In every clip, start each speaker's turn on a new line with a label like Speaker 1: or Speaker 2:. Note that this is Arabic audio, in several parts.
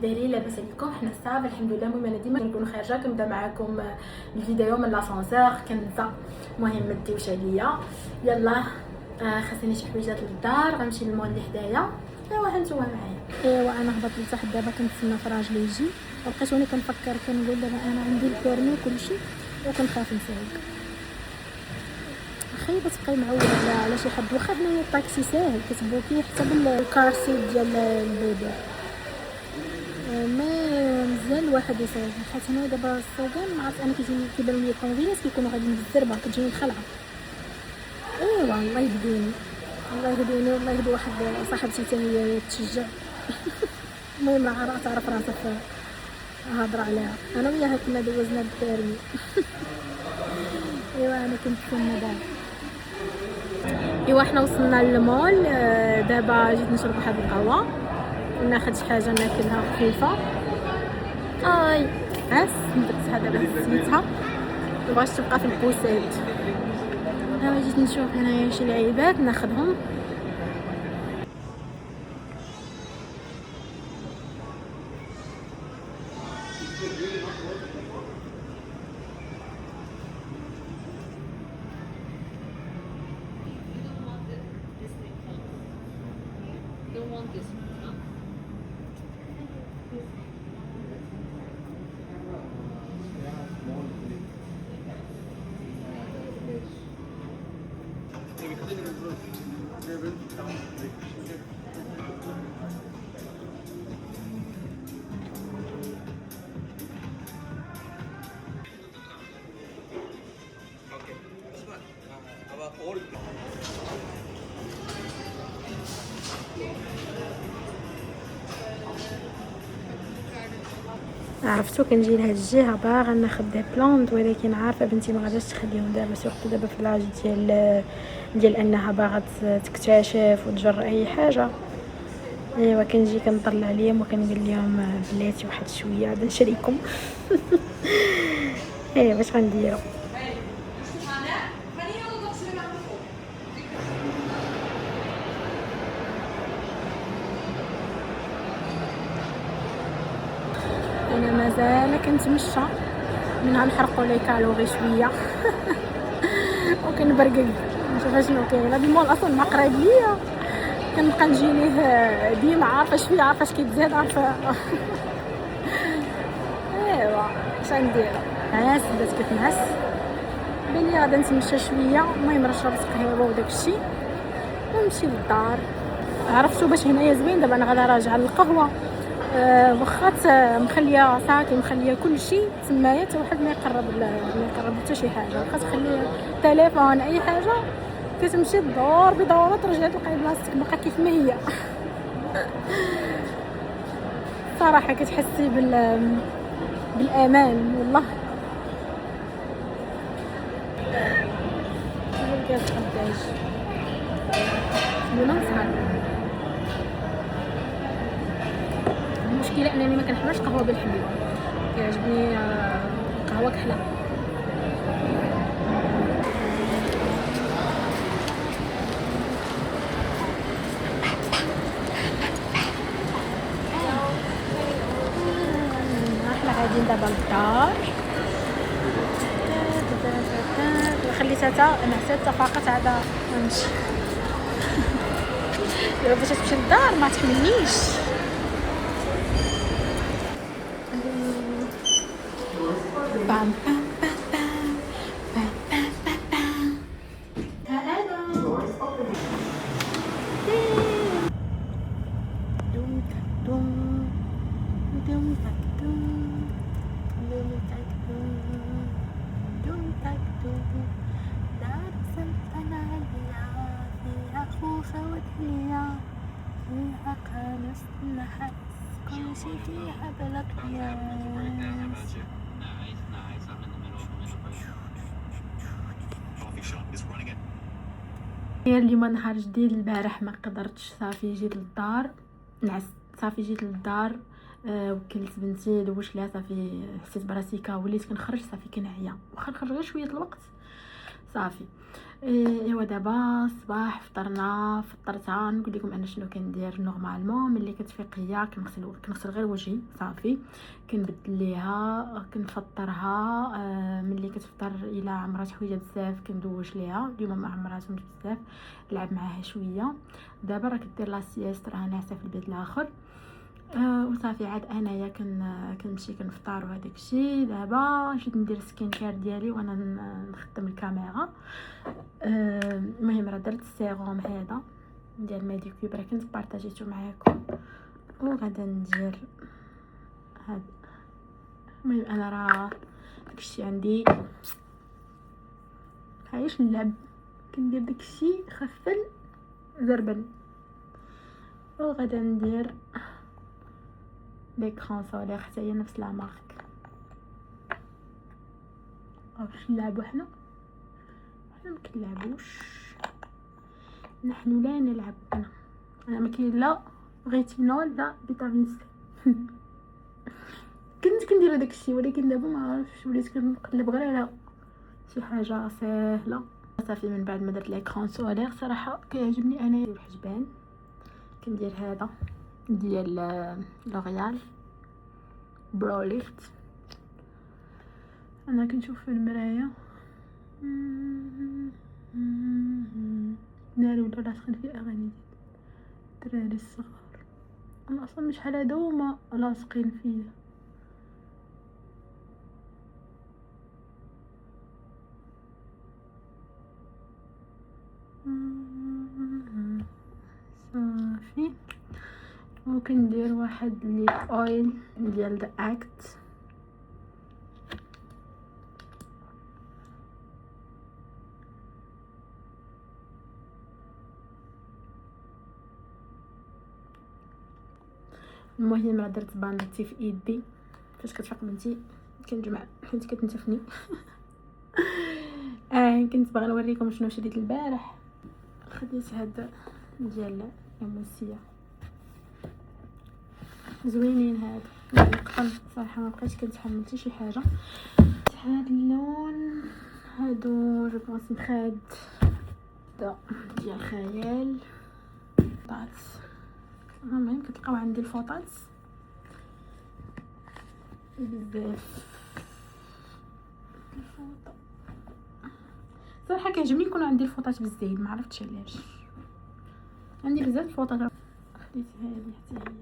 Speaker 1: دايرين؟ لاباس عليكم؟ حنا صافي الحمد لله. المهم انا ديما كنكون خارجه كنبدا معكم الفيديو من لاسانسور كننسى. المهم ما تديوش عليا. يلا خاصني شي حويجات للدار، غنمشي للمول اللي حدايا. ايوا هانتوما معايا. ايوا انا هبطت لتحت دابا كنتسنى فراج لي يجي، وبقيتوني كنفكر كنقول دابا انا عندي البيرمي وكلشي وكنخاف نسوق. خايبه تبقاي معوله على شي حد. واخا بنايا الطاكسي ساهل كتبوكي حتى بالكارسيت ديال البيبي، ما مزيان الواحد يسوق. حيت هنا دابا السوقان ما عرفت انا كيبانوا لي الطوموبيلات كيكونوا غاديين بالزربه كتجيني الخلعه. ايوا الله يهديني الله يهديني والله يهدي واحد صاحبتي حتى هي تشجع. المهم راه تعرف راسك هضره عليها. انا وياها كنا دوزنا بالترمي. ايوا انا كنت كنا دابا. ايوا حنا وصلنا للمول. دابا جيت نشرب واحد القهوه وناخذ شي حاجه ناكلها خفيفه. اي درتها دابا هزيتها مبغاش تبقى في البوسيت. انا جيت نشوف هنايا شي لعيبات ناخذهم. عرفتو كنجي لهاد الجهه باغا ناخذ دي بلانط، ولكن عارفه بنتي ما غاداش تخليهم دابا، سورتو دابا في اللاج ديال انها باغا تكتشف وتجرب اي حاجه. ايوا كنجي كنطلع عليهم وكنقول لهم بلاتي واحد شويه غادي نشريكم. ايوا باش غنديروا. انا مازال كنتمشى منها نحرقوا لي كالوري شويه. وكنبرقق نشوف شنو كاين. هذا المول اصلا ما قريب ليا، كنبقى نجي ليه ديما عارفه شويه عارفه اش كيتزاد عارفه. ايوا اش غندير عاس بدات كتنعس بلي غادا نتمشى شويه. المهم نشرب قهوه وداكشي ونمشي للدار. عرفتو باش هنايا زوين. دابا انا غادا راجعه للقهوه. واخا مخليه ساكي مخليه كل شيء تمايا حتى واحد ما يقرب حتى شي حاجه. واخا تخلي التليفون اي حاجه كتمشي تدور بدوره ترجع تلقاي بلاصتك باقا كيف ما هي. صراحه كتحسي بالامان والله. الكاس قداش بلا نسهر. المشكله انني ما كنحبش قهوه بالحليب، كيعجبني قهوه كحله. احنا غاديين دابا للدار. خليتها نعسات فقط عاد نمشي. دابا باش تمشي للدار ما تحملنيش. بام بام بام بام بام بام بام. تعالوا دوم دوم دوم دوم دوم دوم. دار سلطنة عليا فيها خوخة ودنيا، فيها كنس نحس كل شي فيها بلا قياس. اليوم نهار جديد. البارح ما قدرتش، صافي جيت للدار نعست. صافي جيت للدار وكلت بنتي دوش لها. صافي حسيت براسي وليت كنخرج. صافي كنعيا واخا نخرج غير شويه الوقت صافي. ايوا دابا الصباح فطرتها. نقول لكم انا شنو كندير نورمالمون ملي كتفيق هي. كنغسل غير وجهي صافي، كنبدل ليها، كنفطرها. ملي كتفطر الا عمرها حويجه بزاف كندوش ليها. اليوم ما عمراتهمش بزاف، لعب معاها شويه. دابا راه كدير لا سيست، راه ناعسه في البيت الاخر. وصافي عاد انايا كنمشي كنفطر وهداك الشيء. دابا جيت ندير سكين كير ديالي وانا نخدم الكاميرا. المهم راه درت السيروم هذا ديال ميديكوب، راه كنت بارطاجيته معاكم، وغادا ندير هاد. المهم انا راه داكشي عندي عايش نلعب، كندير داكشي خفل زربن. وغادا ندير ليكران سولير حتى هي نفس لا مارك. واش نلعبو حنا مكنلعبوش، نحن لا نلعب. انا ما كاين لا ريتينول لا فيتامين سي. كنت كندير داك الشيء، ولكن دابا ما عرفتش، وليت كنقلب غير على شي حاجه سهله. صافي من بعد ما درت ليكران سولير صراحه كيعجبني انا الحجبان. كندير هذا ديال لوريال برو ليفت. انا كنشوف في المرايه ناري ولا لاصقين في اغاني الدراري الصغار. انا اصلا مش شحال هادو هما لاصقين فيا. صافي. وكندير واحد لي اويل ديال ذا اكت. المهم راه درت باندتي في ايدي. فاش كتفيق بنتي كنجمع حيت كتنتفني. كنت باغا نوريكم شنو شريت البارح. خديت هاد ديال اموسيه زوينين هاد القطن صراحه، ما بقيتش كنتحمل حتى شي حاجه. هاد اللون هادو جو بونس مخاد ديال خيال طاط. المهم كتلقاو عندي الفوطات بزاف. الفوطه صراحه كيعجبني يكون عندي الفوطات بالزايد، ما عرفتش علاش عندي بزاف الفوطات. خديت هذه حتى هي.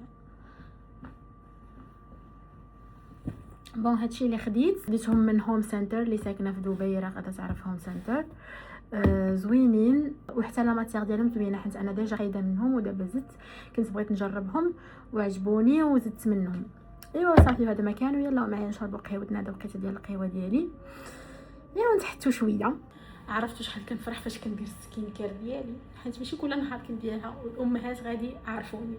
Speaker 1: بون هادشي اللي خديتهم من هوم سنتر اللي ساكنه في دبي، راه غادا تعرف هوم سنتر. زوينين، وحتى لا ماتير ديالهم زوينه حيت انا ديجا قايده منهم ودابا زدت كنت بغيت نجربهم وعجبوني وزدت منهم. ايوا صافي هذا ما كانوا. يلا معايا نشربوا قهوتنا. هذا وقيته ديال القهوه ديالي. ايوا نتحتو شويه. عرفتوا شحال كنفرح فاش كندير السكين كير ديالي، حيت ماشي كل نهار كنديرها، والامهات غادي عارفوني.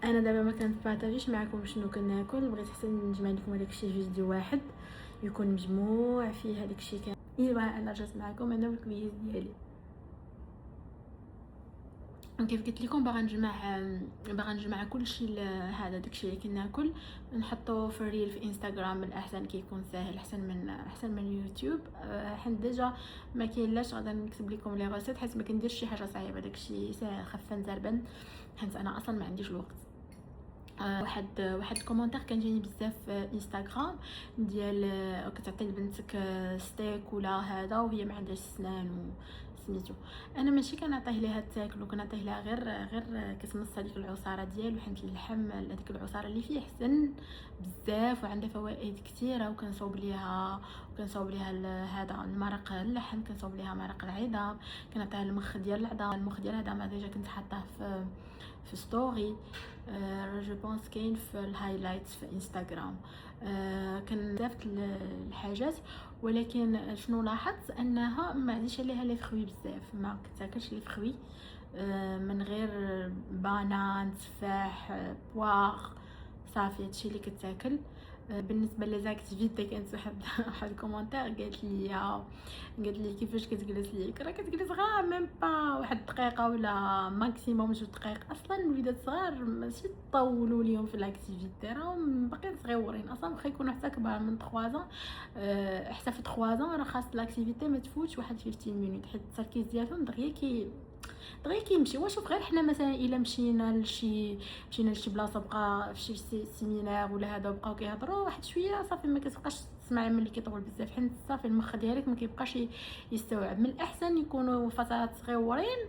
Speaker 1: انا دابا ما كنبارطاجيش معكم شنو كناكل، بغيت حتى نجمع لكم هذاك الشيء في فيديو واحد يكون مجموع فيه هذاك الشيء كامل. ايوا انا جات معكم انا والكويز ديالي. كيف قلت لكم باغا نجمع كلشي هذا داكشي اللي كناكل نحطو في الريل في انستغرام. من الاحسن كيكون ساهل احسن من يوتيوب. حيت ديجا ما كاينلاش غادا نكتب لكم لي غوسيت، حيت ما كنديرش شي حاجه صعيبه، داكشي ساهل خفان زربن، حيت انا اصلا ما عنديش الوقت. واحد الكومونتير كان جاني بزاف في انستغرام ديال كتعطي لبنتك ستيك ولا هذا وهي ما عندهاش سنان سميتو. انا ماشي كنعطيه ليها تاكل، وكنعطيه لها غير كتمص هذيك العصاره ديالو، حيت اللحم هذيك العصاره اللي فيه حسن بزاف وعندها فوائد كثيره. وكنصوب ليها هذا المرق اللحم، كنصوب ليها مرق العظام، كنعطيها المخ ديال العظام. المخ ديال العظام ديجا كنت حاطاه في ستوري. جو بونس كاين في الهايلايتس في انستغرام. كان بزاف الحاجات، ولكن شنو لاحظت انها ما عنديش عليها لي فروي بزاف، ما كتاكلش لي فروي من غير بانان تفاح بواغ. صافي هادشي اللي كتاكل. بالنسبه ليزاكتيفيتي كانت واحد الكومونتير قالت لي كيفاش كتجلس ليك، راه كتجلس غير ميم با واحد دقيقه ولا ماكسيموم 2 دقائق. اصلا الوليدات صغار ماشي طولوا ليهم في الاكتيفيتي، راهم باقيين صغيورين اصلا، واخا يكونوا حتى كبار من 3 ans. حتى في 3 ans راه خاص الاكتيفيتي ما تفوتش واحد 15 مينوت، حيت التركيز ديالهم دغيا كيمشي. وشوف غير حنا مثلا الا مشينا لشي بلاصه بقى في شي سيمينار ولا هذا بقاو كيهضروا واحد شويه صافي ما كتبقاش تسمع ملي كيطول بزاف، حيت صافي المخ ديالك ما كيبقاش يستوعب. من الاحسن يكونوا فترات صغيورين،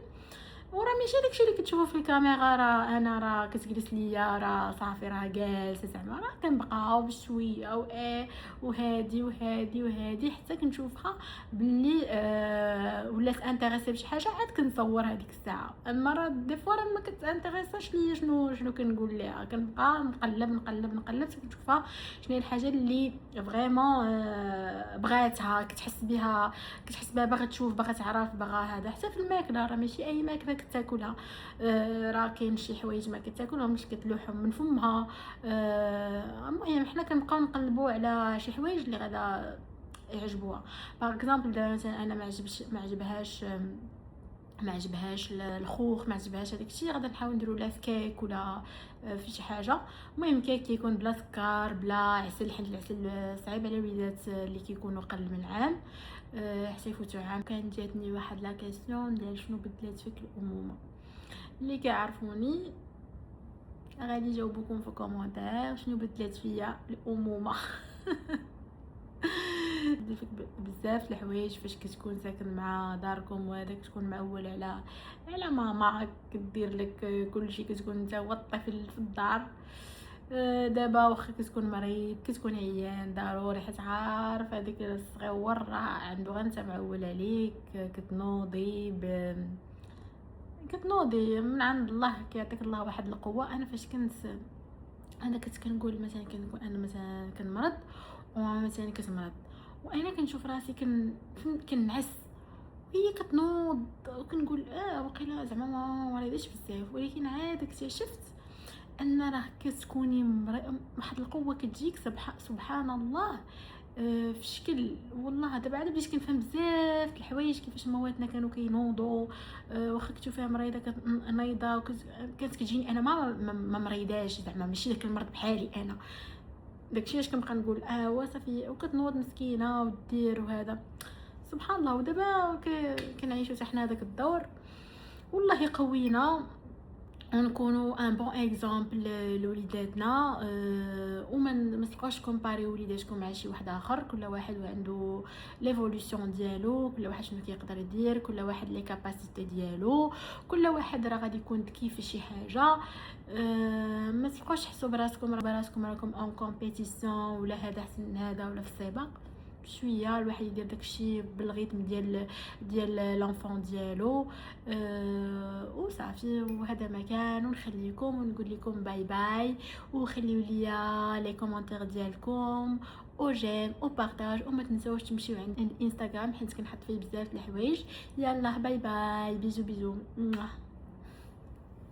Speaker 1: وراه ماشي داكشي اللي كتشوفو في الكاميرا، راه كتجلس ليا راه صافي راه جالسه، زعما راه كنبقاو بشويه وهادي وهادي وهادي حتى كنشوفها باللي ولات انتريسي بشي حاجه عاد كنصور هذيك الساعه. اما راه دي فوا راه ما كتانتريساش ليا شنو كنقول ليها، كنبقى نقلب حتى كنشوفها شنو هي الحاجه اللي فريمون بغاتها، كتحس بها باغا تشوف، باغا تعرف، باغا هذا. حتى في الماكله راه ماشي اي ماكله كتاكلها، راه كاين شي حوايج ما كتاكلهمش كتلوحهم من فمها. المهم حنا كنبقاو نقلبوا على شي حوايج اللي غادا يعجبوها. باغ اكزامبل دابا مثلا انا ما عجبهاش الخوخ، ما عجبهاش هذاك الشيء، غادي نحاول نديرو لا في كيك ولا في شي حاجه. المهم كيك كيكون بلا سكر بلا عسل، حيت العسل صعيب على الوليدات اللي كيكونوا قل من عام حتى يفوتوا عام. كان جاتني واحد لا كيسيون ديال شنو بدلات فيك الامومه. اللي كيعرفوني غادي يجاوبوكم في كومونتير شنو بدلات فيا الامومه. بدل فيك بزاف الحوايج فاش كتكون ساكن مع داركم، وهذاك تكون معول على ماما كدير لك كلشي، كتكون انت هو الطفل في الدار. دابا واخا كتكون مريض كتكون عيان ضروري، حيت عارف هذاك الصغيور راه عنده غير انت معول عليك، كتنوضي من عند الله، كيعطيك الله واحد القوه. انا فاش كنت كنقول مثلا كنكون انا مثلا كنمرض ومثلا كتمرض وانا كنشوف راسي كنعس وهي كتنوض، وكنقول وقيلا زعما ما مريضش بزاف، ولكن عاد اكتشفت ان راه كتكوني واحد القوه كتجيك سبحان الله في شكل. والله دابا عاد بديت كنفهم بزاف الحوايج كيفاش مواتنا كانوا كينوضوا. واخا كنتو فيها مريضه نايضه كانت كتجيني انا ما مريضاش، زعما ماشي داك المرض بحالي انا. داكشي علاش كنبقى نقول وصافي وكتنوض مسكينه ودير وهذا. سبحان الله. ودابا كنعيشوا حتى حنا داك الدور، والله يقوينا ونكونوا ان بون اكزامبل لوليداتنا. وما نبقاوش كومباري وليداتكم مع شي واحد اخر. كل واحد عنده ليفولوشن ديالو، كل واحد شنو كيقدر يدير، كل واحد لي كاباسيتي ديالو، كل واحد راه غادي يكون ذكي في شي حاجه. ما تبقاوش تحسوا براسكم راكم اون كومبيتيسيون ولا هذا احسن من هذا ولا في السباق. شويه الواحد يدير داكشي بالغيتم ديال لونفون ديالو. وصافي. وهذا مكان ونخليكم ونقول لكم باي باي، وخليوا ليا لي كومونتير ديالكم وجيم وبارطاج، وما تنساوش تمشيو عند الانستغرام حيت كنحط فيه بزاف الحوايج. يلا باي باي، بيزو.